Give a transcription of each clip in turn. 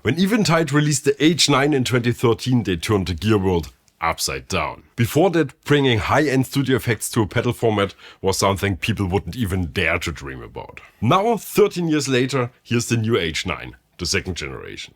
When Eventide released the H9 in 2013, they turned the gear world upside down. Before that, bringing high-end studio effects to a pedal format was something people wouldn't even dare to dream about. Now, 13 years later, here's the new H9, the second generation.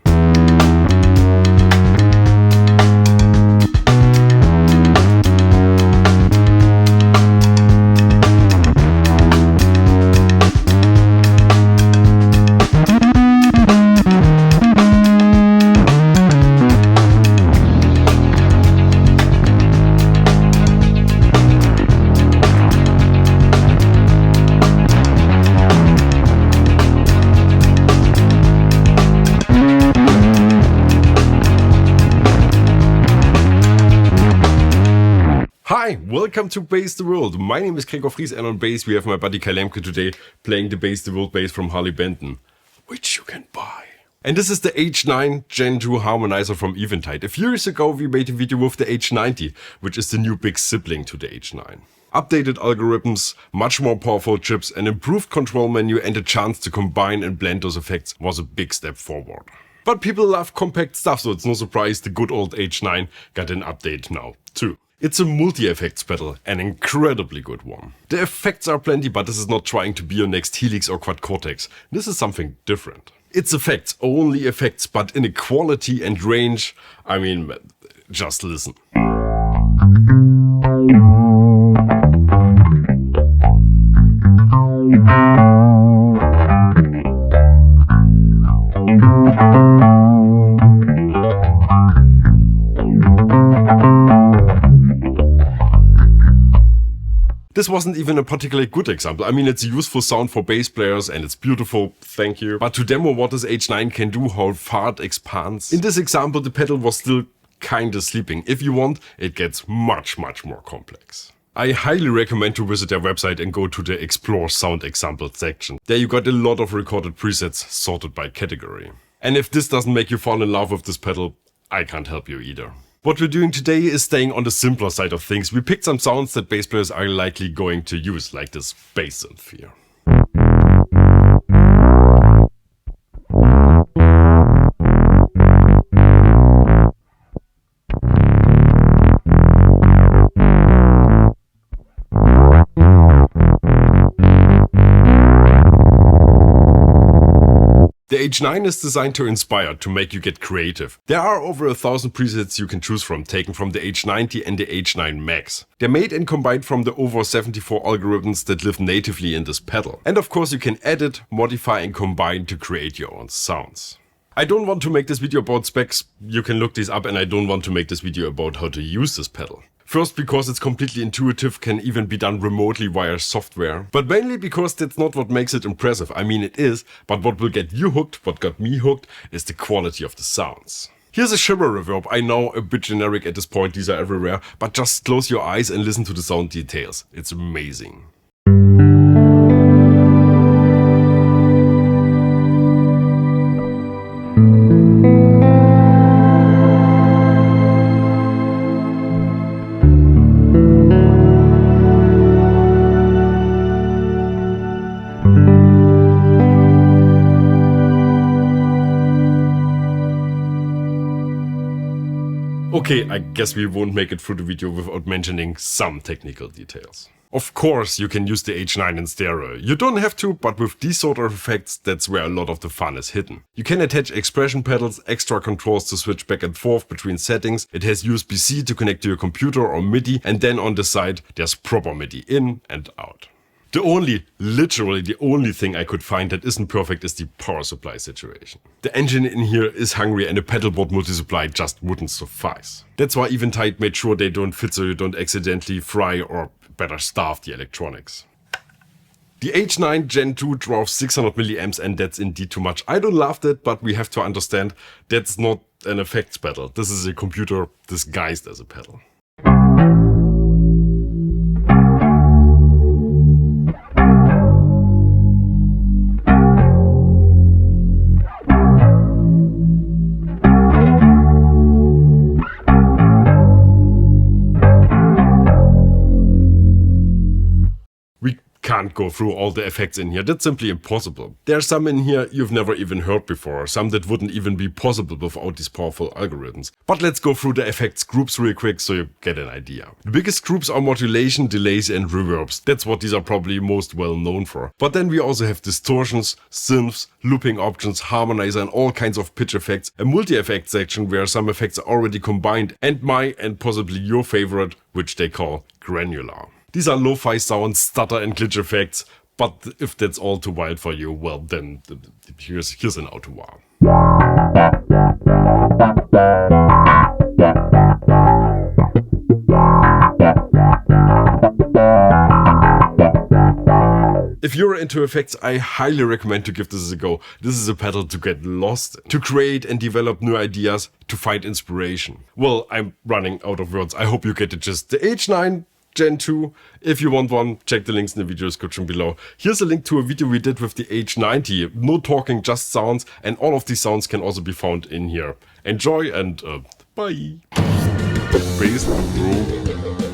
Hi, welcome to Bass the World. My name is Gregor Fries and on bass we have my buddy Kai Lemke today playing the Bass the World bass from Harley Benton, which you can buy. And this is the H9 Gen2 harmonizer from Eventide. A few years ago we made a video with the H90, which is the new big sibling to the H9. Updated algorithms, much more powerful chips, an improved control menu and a chance to combine and blend those effects was a big step forward. But people love compact stuff, so it's no surprise the good old H9 got an update now too. It's a multi-effects pedal, an incredibly good one. The effects are plenty, but this is not trying to be your next Helix or Quad Cortex. This is something different. It's effects, only effects, but in a quality and range, I mean, just listen. This wasn't even a particularly good example. I mean, it's a useful sound for bass players and it's beautiful, thank you. But to demo what this H9 can do, how far it expands. In this example, the pedal was still kinda sleeping. If you want, it gets much more complex. I highly recommend to visit their website and go to the Explore Sound Examples section. There you got a lot of recorded presets sorted by category. And if this doesn't make you fall in love with this pedal, I can't help you either. What we're doing today is staying on the simpler side of things. We picked some sounds that bass players are likely going to use, like this bass synth here. The H9 is designed to inspire, to make you get creative. There are over 1,000 presets you can choose from, taken from the H90 and the H9 Max. They're made and combined from the over 74 algorithms that live natively in this pedal. And of course you can edit, modify and combine to create your own sounds. I don't want to make this video about specs, you can look these up, and I don't want to make this video about how to use this pedal. First, because it's completely intuitive, can even be done remotely via software. But mainly because that's not what makes it impressive. I mean it is, but what will get you hooked, what got me hooked, is the quality of the sounds. Here's a Shimmer reverb. I know, a bit generic at this point, these are everywhere, but just close your eyes and listen to the sound details. It's amazing. Okay, I guess we won't make it through the video without mentioning some technical details. Of course, you can use the H9 in stereo. You don't have to, but with these sort of effects, that's where a lot of the fun is hidden. You can attach expression pedals, extra controls to switch back and forth between settings. It has USB-C to connect to your computer or MIDI, and then on the side, there's proper MIDI in and out. Literally the only thing I could find that isn't perfect is the power supply situation. The engine in here is hungry and a pedalboard multi-supply just wouldn't suffice. That's why Eventide made sure they don't fit so you don't accidentally fry or better starve the electronics. The H9 Gen2 draws 600 milliamps and that's indeed too much. I don't love that, but we have to understand that's not an effects pedal. This is a computer disguised as a pedal. can't go through all the effects in here, that's simply impossible. There are some in here you've never even heard before, some that wouldn't even be possible without these powerful algorithms. But let's go through the effects groups real quick so you get an idea. The biggest groups are modulation, delays and reverbs. That's what these are probably most well known for. But then we also have distortions, synths, looping options, harmonizer and all kinds of pitch effects, a multi-effect section where some effects are already combined, and my and possibly your favorite, which they call granular. These are lo-fi sounds, stutter and glitch effects, but if that's all too wild for you, well then here's an auto-wah. If you're into effects, I highly recommend to give this a go. This is a pedal to get lost in, to create and develop new ideas, to find inspiration. Well, I'm running out of words. I hope you get the gist. The H9 Gen2. If you want one, check the links in the video description below. Here's a link to a video we did with the H90. No talking, just sounds, and all of these sounds can also be found in here. Enjoy and bye. BassTheWorld.